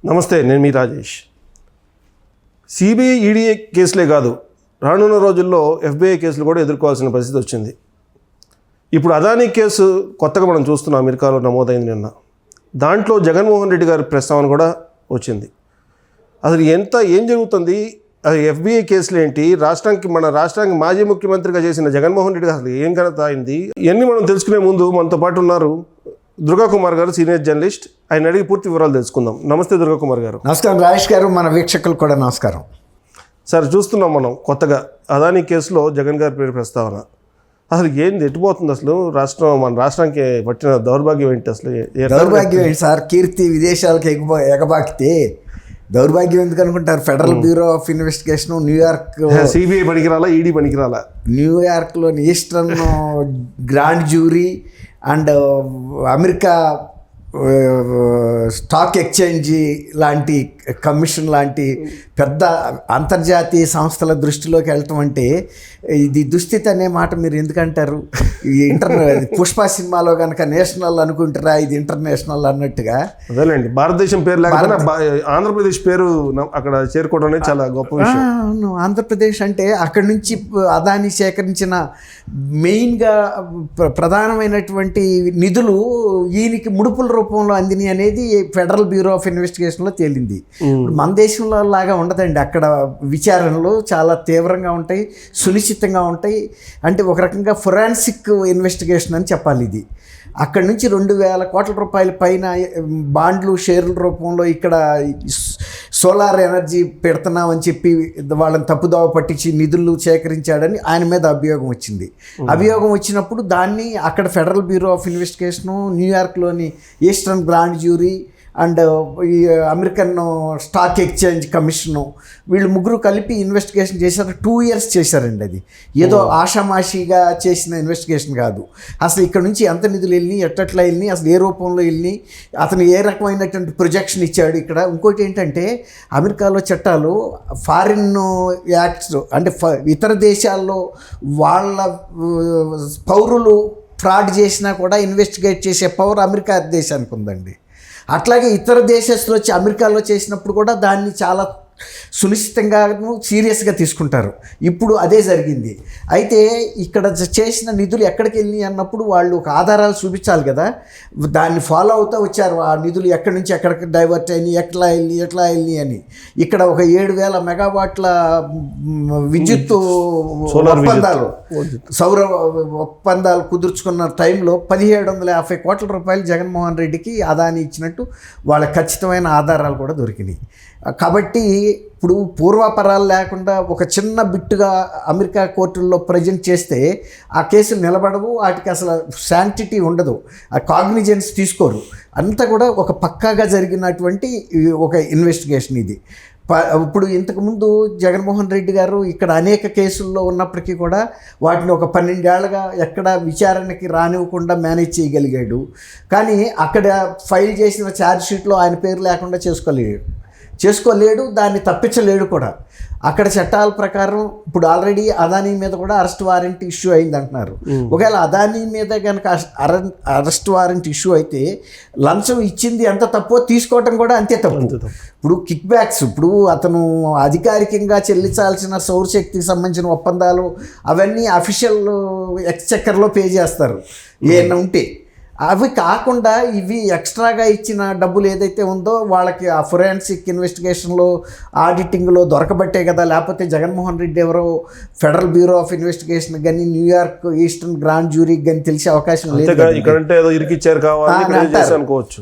నమస్తే, నేను మీ Rajesh. CBI ED కేసులే కాదు, రానున్న రోజుల్లో ఎఫ్బిఐ కేసులు కూడా ఎదుర్కోవాల్సిన పరిస్థితి వచ్చింది. ఇప్పుడు అదానీ కేసు కొత్తగా మనం చూస్తున్నాం, అమెరికాలో నమోదైంది నిన్న. దాంట్లో జగన్మోహన్ రెడ్డి గారి ప్రస్తావన కూడా వచ్చింది. అసలు ఏం జరుగుతుంది, అది ఎఫ్బిఐ కేసులు ఏంటి, మన రాష్ట్రానికి మాజీ ముఖ్యమంత్రిగా చేసిన జగన్మోహన్ రెడ్డి అసలు ఏం ఘనత అయింది, ఇవన్నీ మనం తెలుసుకునే ముందు మనతో పాటు ఉన్నారు దుర్గా కుమార్ గారు, సీనియర్ జర్నలిస్ట్. ఆయన అడిగి పూర్తి వివరాలు తెలుసుకుందాం. నమస్తే దుర్గా కుమార్ గారు. నమస్కారం రాజేష్ గారు, మన వీక్షకులు కూడా నమస్కారం. సార్, చూస్తున్నాం మనం కొత్తగా అదానీ కేసులో జగన్ గారి పేరు ప్రస్తావన. అసలు ఏంది, ఎట్టుపోతుంది అసలు మన రాష్ట్రానికి పట్టిన దౌర్భాగ్యం ఏంటి? అసలు దౌర్భాగ్యం ఏంటి సార్? కీర్తి విదేశాలకు ఎగబాకితే దౌర్భాగ్యం ఎందుకు అనుకుంటారు? Federal bureau of investigation New York, CBI పనికిరాలా, ఈడీ పనికిరాలా? న్యూయార్క్లోని eastern grand jury and America stock exchange లాంటి కమిషన్ లాంటి పెద్ద అంతర్జాతీయ సంస్థల దృష్టిలోకి వెళ్ళటం అంటే ఇది దుస్థితి అనే మాట మీరు ఎందుకంటారు? పుష్ప సినిమాలో కనుక నేషనల్ అనుకుంటారా, ఇది ఇంటర్నేషనల్ అన్నట్టుగా. అదేలేండి, భారతదేశం పేరు లేకపోతే ఆంధ్రప్రదేశ్ పేరు అక్కడ చేరుకోవడం అనేది చాలా గొప్ప విషయం. అవును, ఆంధ్రప్రదేశ్ అంటే అక్కడి నుంచి అదాని సేకరించిన మెయిన్గా ప్రధానమైనటువంటి నిధులు ఈయనకి ముడుపుల రూపంలో అందినాయి అనేది ఫెడరల్ బ్యూరో ఆఫ్ ఇన్వెస్టిగేషన్లో తేలింది. మన దేశంలో లాగా ఉండదండి, అక్కడ విచారణలు చాలా తీవ్రంగా ఉంటాయి, సునిశ్చితంగా ఉంటాయి. అంటే ఒక రకంగా ఫొరెన్సిక్ ఇన్వెస్టిగేషన్ అని చెప్పాలి ఇది. అక్కడి నుంచి 2,000 కోట్ల రూపాయల పైన బాండ్లు, షేర్ల రూపంలో ఇక్కడ సోలార్ ఎనర్జీ పెడుతున్నామని చెప్పి వాళ్ళని తప్పుదోవ పట్టించి నిధులు సేకరించాడని ఆయన మీద అభియోగం వచ్చింది. అభియోగం వచ్చినప్పుడు దాన్ని అక్కడ ఫెడరల్ బ్యూరో ఆఫ్ ఇన్వెస్టిగేషను, న్యూయార్క్లోని ఈస్టర్న్ గ్రాండ్ జ్యూరీ అండ్ ఈ అమెరికన్ స్టాక్ ఎక్స్చేంజ్ కమిషను, వీళ్ళు ముగ్గురు కలిపి ఇన్వెస్టిగేషన్ చేశారు. 2 years చేశారండి. అది ఏదో ఆషామాషిగా చేసిన ఇన్వెస్టిగేషన్ కాదు. అసలు ఇక్కడ నుంచి ఎంత నిధులు వెళ్ళినాయి, ఎట్లా వెళ్ళినాయి, అసలు ఏ రూపంలో వెళ్ళినాయి, అతను ఏ రకమైనటువంటి ప్రొజెక్షన్ ఇచ్చాడు. ఇక్కడ ఇంకోటి ఏంటంటే, అమెరికాలో చట్టాలు ఫారిన్ యాక్ట్స్ అంటే ఇతర దేశాల్లో వాళ్ళ పౌరులు ఫ్రాడ్ చేసినా కూడా ఇన్వెస్టిగేట్ చేసే పవర్ అమెరికా దేశానికి ఉందండి. అట్లాగే ఇతర దేశస్తులు వచ్చి అమెరికాలో చేసినప్పుడు కూడా దాన్ని చాలా సునిశ్చితంగాను సీరియస్గా తీసుకుంటారు. ఇప్పుడు అదే జరిగింది. అయితే ఇక్కడ చేసిన నిధులు ఎక్కడికి వెళ్ళినాయి అన్నప్పుడు వాళ్ళు ఒక ఆధారాలు చూపించాలి కదా, దాన్ని ఫాలో అవుతూ వచ్చారు. ఆ నిధులు ఎక్కడి నుంచి ఎక్కడికి డైవర్ట్ అయినాయి, ఎట్లా వెళ్ళినాయి అని. ఇక్కడ ఒక 7,000 మెగావాట్ల విద్యుత్ ఒప్పందాలు, సౌర ఒప్పందాలు కుదుర్చుకున్న టైంలో 1,750 కోట్ల రూపాయలు జగన్మోహన్ రెడ్డికి అదాని ఇచ్చినట్టు వాళ్ళ ఖచ్చితమైన ఆధారాలు కూడా దొరికినాయి. కాబట్టి ఇప్పుడు పూర్వాపరాలు లేకుండా ఒక చిన్న బిట్టుగా అమెరికా కోర్టుల్లో ప్రజెంట్ చేస్తే ఆ కేసులు నిలబడవు, వాటికి అసలు శాంటిటీ ఉండదు, ఆ కాగ్నిజెన్స్ తీసుకోరు. అంతా కూడా ఒక పక్కాగా జరిగినటువంటి ఒక ఇన్వెస్టిగేషన్ ఇది. ఇప్పుడు ఇంతకుముందు జగన్మోహన్ రెడ్డి గారు ఇక్కడ అనేక కేసుల్లో ఉన్నప్పటికీ కూడా వాటిని ఒక 12 ఏళ్ళగా ఎక్కడ విచారణకి రానివ్వకుండా మేనేజ్ చేయగలిగాడు. కానీ అక్కడ ఫైల్ చేసిన ఛార్జ్ షీట్లో ఆయన పేరు లేకుండా చేసుకోలేడు, దాన్ని తప్పించలేడు కూడా. అక్కడ చట్టాల ప్రకారం ఇప్పుడు ఆల్రెడీ అదానీ మీద కూడా అరెస్ట్ వారెంట్ ఇష్యూ అయింది అంటున్నారు. ఒకవేళ అదానీ మీద కనుక అరెస్ట్ వారెంట్ ఇష్యూ అయితే లంచం ఇచ్చింది ఎంత తప్పో తీసుకోవటం కూడా అంతే తప్పు. ఇప్పుడు కిక్ బ్యాక్స్, ఇప్పుడు అతను అధికారికంగా చెల్లించాల్సిన సౌరశక్తికి సంబంధించిన ఒప్పందాలు అవన్నీ అఫీషియల్ ఎక్స్చెక్కర్లో పే చేస్తారు ఏమైనా ఉంటే. అవి కాకుండా ఇవి ఎక్స్ట్రాగా ఇచ్చిన డబ్బులు ఏదైతే ఉందో వాళ్ళకి ఆ ఫొరెన్సిక్ ఇన్వెస్టిగేషన్లో, ఆడిటింగ్లో దొరకబట్టే కదా. లేకపోతే జగన్మోహన్ రెడ్డి ఎవరో ఫెడరల్ బ్యూరో ఆఫ్ ఇన్వెస్టిగేషన్ కానీ న్యూయార్క్ ఈస్టర్న్ గ్రాండ్ జ్యూరీకి కానీ తెలిసే అవకాశం లేదు.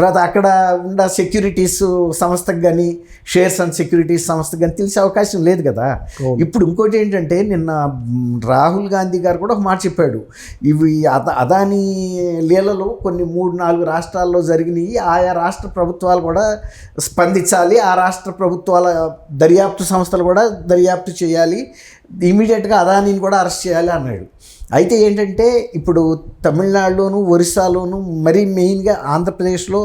తర్వాత అక్కడ ఉన్న సెక్యూరిటీస్ సంస్థకు కానీ, షేర్స్ అండ్ సెక్యూరిటీస్ సంస్థకు కానీ తెలిసే అవకాశం లేదు కదా. ఇప్పుడు ఇంకోటి ఏంటంటే, నిన్న రాహుల్ గాంధీ గారు కూడా ఒక మాట చెప్పాడు, ఇవి అదానీ లీలలు కొన్ని 3-4 రాష్ట్రాల్లో జరిగినాయి, ఆయా రాష్ట్ర ప్రభుత్వాలు కూడా స్పందించాలి, ఆ రాష్ట్ర ప్రభుత్వాల దర్యాప్తు సంస్థలు కూడా దర్యాప్తు చేయాలి, ఇమీడియట్గా అదానీని కూడా అరెస్ట్ చేయాలి అన్నాడు. అయితే ఏంటంటే, ఇప్పుడు తమిళనాడులోను, ఒరిస్సాలోను, మరీ మెయిన్గా ఆంధ్రప్రదేశ్లో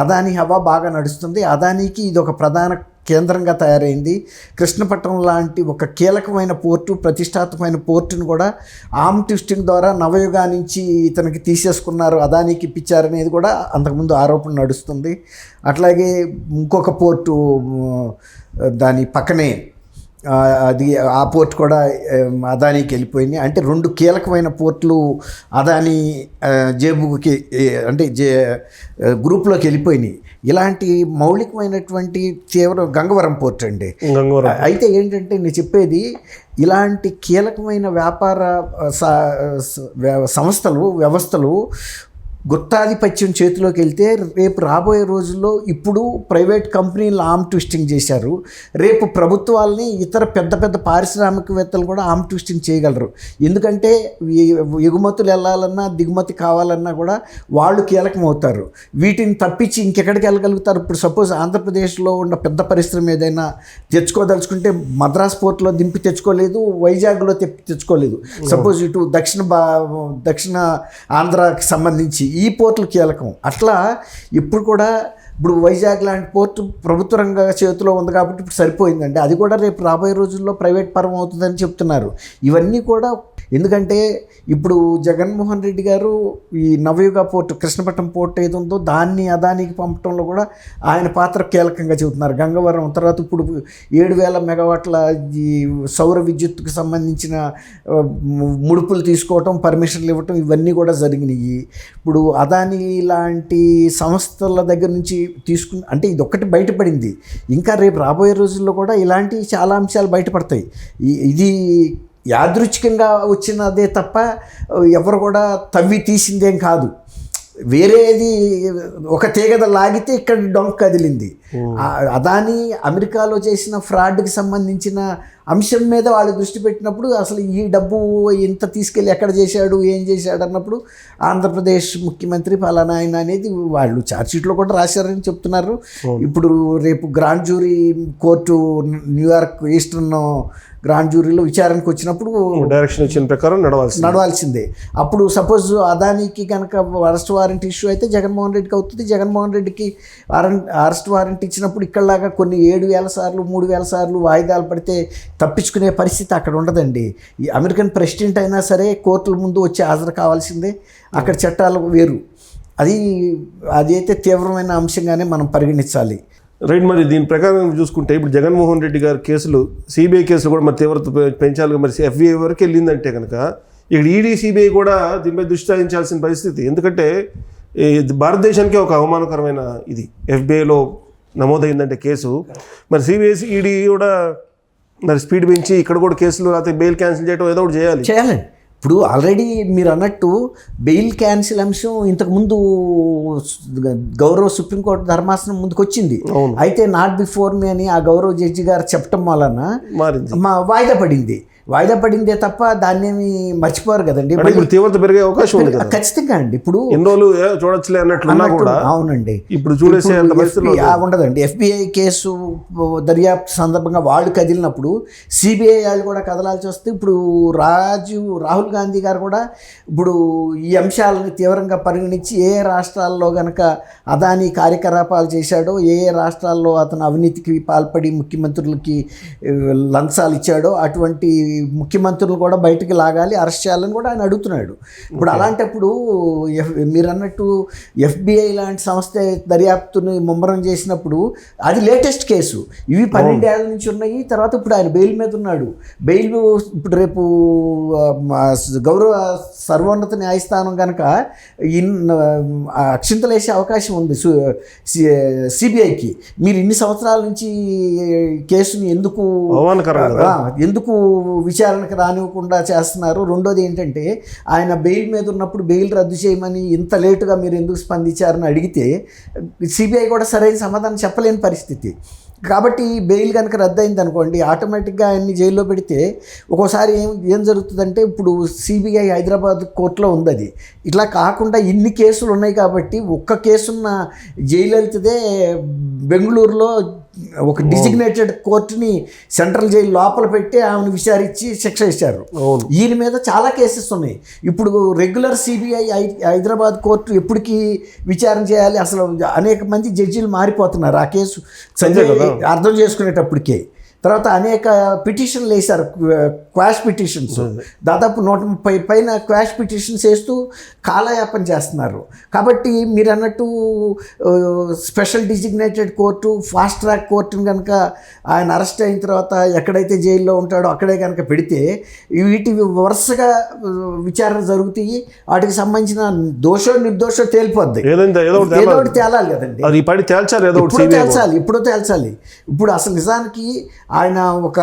అదానీ హవా బాగా నడుస్తుంది. అదానీకి ఇది ఒక ప్రధాన కేంద్రంగా తయారైంది. కృష్ణపట్నం లాంటి ఒక కీలకమైన పోర్టు, ప్రతిష్టాత్మకమైన పోర్టును కూడా ఆర్మ్ ట్విస్టింగ్ ద్వారా నవయుగా నుంచి ఇతనికి తీసేసుకున్నారు, అదానికి ఇప్పించారనేది కూడా అంతకుముందు ఆరోపణ నడుస్తుంది. అట్లాగే ఇంకొక పోర్టు దాని పక్కనే అది ఆ పోర్ట్ కూడా అదానీకి వెళ్ళిపోయింది. అంటే 2 కీలకమైన పోర్టులు అదానీ జేబుకి అంటే గ్రూప్లోకి వెళ్ళిపోయినాయి. ఇలాంటి మౌలికమైనటువంటి గంగవరం పోర్ట్ అండి. అయితే ఏంటంటే నేను చెప్పేది, ఇలాంటి కీలకమైన వ్యాపార సంస్థలు వ్యవస్థలు గుత్తాధిపత్యం చేతిలోకి వెళ్తే రేపు రాబోయే రోజుల్లో ఇప్పుడు ప్రైవేట్ కంపెనీలు ఆర్మ్ ట్విస్టింగ్ చేశారు, రేపు ప్రభుత్వాలని ఇతర పెద్ద పెద్ద పారిశ్రామికవేత్తలు కూడా ఆర్మ్ ట్విస్టింగ్ చేయగలరు. ఎందుకంటే ఎగుమతులు వెళ్ళాలన్నా దిగుమతి కావాలన్నా కూడా వాళ్ళు కీలకం అవుతారు. వీటిని తప్పించి ఇంకెక్కడికి వెళ్ళగలుగుతారు? ఇప్పుడు సపోజ్ ఆంధ్రప్రదేశ్లో ఉన్న పెద్ద పరిశ్రమ ఏదైనా తెచ్చుకోదలుచుకుంటే మద్రాస్ పోర్ట్లో దింపి తెచ్చుకోలేదు, వైజాగ్లో తెచ్చుకోలేదు. సపోజ్ ఇటు దక్షిణ ఆంధ్రాకి సంబంధించి ఈ పోర్టులు కీలకం. అట్లా ఇప్పుడు వైజాగ్ లాంటి పోర్టు ప్రభుత్వ రంగ చేతిలో ఉంది కాబట్టి ఇప్పుడు సరిపోయిందండి. అది కూడా రేపు రాబోయే రోజుల్లో ప్రైవేట్ పరం అవుతుందని చెప్తున్నారు. ఇవన్నీ కూడా ఎందుకంటే ఇప్పుడు జగన్మోహన్ రెడ్డి గారు ఈ నవయుగ పోర్టు, కృష్ణపట్నం పోర్టు ఏది ఉందో దాన్ని అదానికి పంపడంలో కూడా ఆయన పాత్ర కీలకంగా చెబుతున్నారు. గంగవరం తర్వాత ఇప్పుడు 7,000 మెగావాట్ల ఈ సౌర విద్యుత్తుకు సంబంధించిన ముడుపులు తీసుకోవటం, పర్మిషన్లు ఇవ్వటం, ఇవన్నీ కూడా జరిగినాయి. ఇప్పుడు అదానీ లాంటి సంస్థల దగ్గర నుంచి అంటే ఇది ఒక్కటి బయటపడింది. ఇంకా రేపు రాబోయే రోజుల్లో కూడా ఇలాంటి చాలా అంశాలు బయటపడతాయి. ఇది యాదృచ్ఛికంగా వచ్చినదే తప్ప ఎవరు కూడా తవ్వి తీసిందేం కాదు. వేరేది ఒక తీగద లాగితే ఇక్కడ డొంక కదిలింది. అదానీ అమెరికాలో చేసిన ఫ్రాడ్కి సంబంధించిన అంశం మీద వాళ్ళు దృష్టి పెట్టినప్పుడు అసలు ఈ డబ్బు ఇంత తీసుకెళ్ళి ఎక్కడ చేశాడు, ఏం చేశాడు అన్నప్పుడు ఆంధ్రప్రదేశ్ ముఖ్యమంత్రి ఫలానా ఆయన అనేది వాళ్ళు ఛార్జ్షీట్లో కూడా రాశారని చెప్తున్నారు. ఇప్పుడు రేపు grand jury court New York eastern grand జ్యూరీలో విచారణకు వచ్చినప్పుడు డైరెక్షన్ ఇచ్చిన ప్రకారం నడవాల్సిందే. అప్పుడు సపోజ్ అదానీకి కనుక అరెస్ట్ వారెంట్ ఇష్యూ అయితే జగన్మోహన్ రెడ్డికి అవుతుంది. జగన్మోహన్ రెడ్డికి అరెస్ట్ వారెంట్ ఇచ్చినప్పుడు ఇక్కడలాగా కొన్ని 7,000 సార్లు 3,000 సార్లు వాయిదాలు పడితే తప్పించుకునే పరిస్థితి అక్కడ ఉండదండి. ఈ అమెరికన్ ప్రెసిడెంట్ అయినా సరే కోర్టుల ముందు వచ్చి హాజరు కావాల్సిందే. అక్కడ చట్టాలు వేరు. అదైతే తీవ్రమైన అంశంగానే మనం పరిగణించాలి. రైట్. మరి దీని ప్రకారం చూసుకుంటే ఇప్పుడు జగన్మోహన్ రెడ్డి గారి కేసులు, సిబిఐ కేసులు కూడా మరి తీవ్రత పెంచాలి. మరి ఎఫ్బిఐ వరకు వెళ్ళిందంటే కనుక ఇక్కడ ఈడీ సిబిఐ కూడా దీనిపై దృష్టి సారించాల్సిన పరిస్థితి. ఎందుకంటే భారతదేశానికే ఒక అవమానకరమైన ఇది ఎఫ్బిఐలో నమోదైందంటే కేసు. మరి సిబిఐ ఈడీ కూడా మరి స్పీడ్ పెంచి ఇక్కడ కూడా కేసులు లేకపోతే బెయిల్ క్యాన్సిల్ చేయడం ఏదో ఒకటి చేయాలి. ఇప్పుడు ఆల్రెడీ మీరు అన్నట్టు బెయిల్ క్యాన్సిల్ అంశం ఇంతకుముందు గౌరవ సుప్రీంకోర్టు ధర్మాసనం ముందుకు వచ్చింది. అయితే నాట్ బిఫోర్ మీ అని ఆ గౌరవ జడ్జి గారు చెప్పడం వలన వాయిదా పడిందే తప్ప దాన్నేమి మర్చిపోరు కదండి. తీవ్రత పెరిగే అవకాశం ఉంది ఖచ్చితంగా అండి. ఇప్పుడు ఎన్ని రోజులు చూడొచ్చులే అన్నట్లు కూడా అవునండి. ఇప్పుడు చూడేసే ఉండదండి. ఎఫ్బిఐ కేసు దర్యాప్తు సందర్భంగా వాళ్ళు కదిలినప్పుడు సిబిఐ వాళ్ళు కూడా కదలాల్సి వస్తే ఇప్పుడు రాహుల్ గాంధీ గారు కూడా ఇప్పుడు ఈ అంశాలను తీవ్రంగా పరిగణించి ఏ రాష్ట్రాల్లో గనక అదానీ కార్యకలాపాలు చేశాడో, ఏ రాష్ట్రాల్లో అతను అవినీతికి పాల్పడి ముఖ్యమంత్రులకి లంచాలు ఇచ్చాడో అటువంటి ముఖ్యమంత్రులు కూడా బయటికి లాగాలి, అరెస్ట్ చేయాలని కూడా ఆయన అడుగుతున్నాడు. ఇప్పుడు అలాంటప్పుడు మీరు అన్నట్టు ఎఫ్బిఐ లాంటి సంస్థ దర్యాప్తుని ముమ్మరం చేసినప్పుడు అది లేటెస్ట్ కేసు. ఇవి 12 ఏళ్ల నుంచి ఉన్నాయి. తర్వాత ఇప్పుడు ఆయన బెయిల్ మీద ఉన్నాడు. బెయిల్ ఇప్పుడు రేపు గౌరవ సర్వోన్నత న్యాయస్థానం కనుక అక్షింతలేసే అవకాశం ఉంది సిబిఐకి. మీరు ఇన్ని సంవత్సరాల నుంచి కేసుని ఎందుకు విచారణకు రానివ్వకుండా చేస్తున్నారు? రెండోది ఏంటంటే ఆయన బెయిల్ మీద ఉన్నప్పుడు బెయిల్ రద్దు చేయమని ఇంత లేటుగా మీరు ఎందుకు స్పందించారని అడిగితే సిబిఐ కూడా సరైన సమాధానం చెప్పలేని పరిస్థితి. కాబట్టి బెయిల్ కనుక రద్దయింది అనుకోండి, ఆటోమేటిక్గా ఆయన్ని జైల్లో పెడితే ఒక్కోసారి ఏం జరుగుతుందంటే ఇప్పుడు సిబిఐ హైదరాబాద్ కోర్టులో ఉంది. అది ఇట్లా కాకుండా ఇన్ని కేసులు ఉన్నాయి కాబట్టి ఒక్క కేసున్న జైలు వెళ్తే బెంగళూరులో ఒక డిజిగ్నేటెడ్ కోర్టుని సెంట్రల్ జైలు లోపల పెట్టి ఆమెను విచారించి శిక్ష ఇచ్చారు. అవును. ఈయన మీద చాలా కేసెస్ ఉన్నాయి. ఇప్పుడు రెగ్యులర్ సిబిఐ హైదరాబాద్ కోర్టు ఎప్పటికీ విచారణ చేయాలి, అసలు అనేక మంది జడ్జీలు మారిపోతున్నారు ఆ కేసు అర్థం చేసుకునేటప్పటికే. తర్వాత అనేక పిటిషన్లు వేశారు, క్వాష్ పిటిషన్స్, దాదాపు 130 పైన క్వాష్ పిటిషన్స్ వేస్తూ కాలయాపన చేస్తున్నారు. కాబట్టి మీరు అన్నట్టు special designated court, fast track కోర్టును కనుక ఆయన అరెస్ట్ అయిన తర్వాత ఎక్కడైతే జైల్లో ఉంటాడో అక్కడే కనుక పెడితే వీటి వరుసగా విచారణ జరుగుతాయి. వాటికి సంబంధించిన దోషో నిర్దోషో తేలిపోద్ది. ఏదో ఒకటి తేలాలి కదండి, ఇప్పుడు తేల్చాలి. ఇప్పుడు అసలు నిజానికి ఆయన ఒక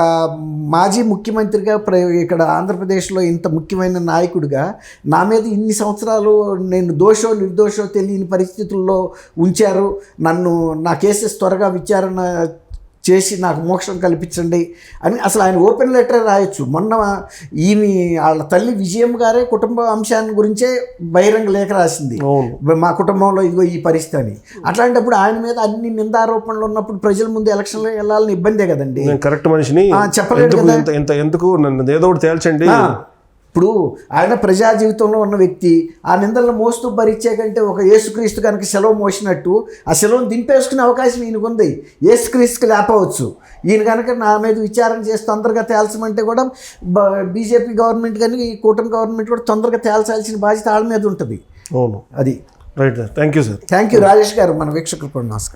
మాజీ ముఖ్యమంత్రిగా ఇక్కడ ఆంధ్రప్రదేశ్లో ఇంత ముఖ్యమైన నాయకుడిగా నా మీద ఇన్ని సంవత్సరాలు నేను దోషో నిర్దోషో తెలియని పరిస్థితుల్లో ఉంచారు, నన్ను నా కేసెస్ త్వరగా విచారణ చేసి నాకు మోక్షం కల్పించండి అని అసలు ఆయన ఓపెన్ లెటర్ రాయొచ్చు. మొన్న ఈమె వాళ్ళ తల్లి విజయం గారే కుటుంబ అంశాన్ని గురించే బహిరంగ లేఖ రాసింది, మా కుటుంబంలో ఇదిగో ఈ పరిస్థితి అని. అట్లాంటప్పుడు ఆయన మీద అన్ని నిందారోపణలు ఉన్నప్పుడు ప్రజల ముందు ఎలక్షన్లో వెళ్ళాలని ఇబ్బందే కదండి. కరెక్ట్ మనిషిని చెప్పలేదు కదా, ఎందుకు నన్ను ఏదో ఒకటి తేల్చండి. ఇప్పుడు ఆయన ప్రజా జీవితంలో ఉన్న వ్యక్తి ఆ నిందలను మోస్తూ భరించే కంటే ఒక యేసుక్రీస్తు కనుక సెలవు మోసినట్టు ఆ సెలవును దింపేసుకునే అవకాశం ఈయనకు ఉంది. యేసుక్రీస్తుకి లేపవచ్చు. ఈయన కనుక నా మీద విచారణ చేసి తొందరగా తేల్చమంటే కూడా బీజేపీ గవర్నమెంట్ కానీ ఈ కూటమి గవర్నమెంట్ కూడా తొందరగా తేల్చాల్సిన బాధ్యత వాళ్ళ మీద ఉంటుంది. అవును, అది right. Thank you sir. Thank you Rajesh గారు. మన వీక్షకులకు కూడా నమస్కారం.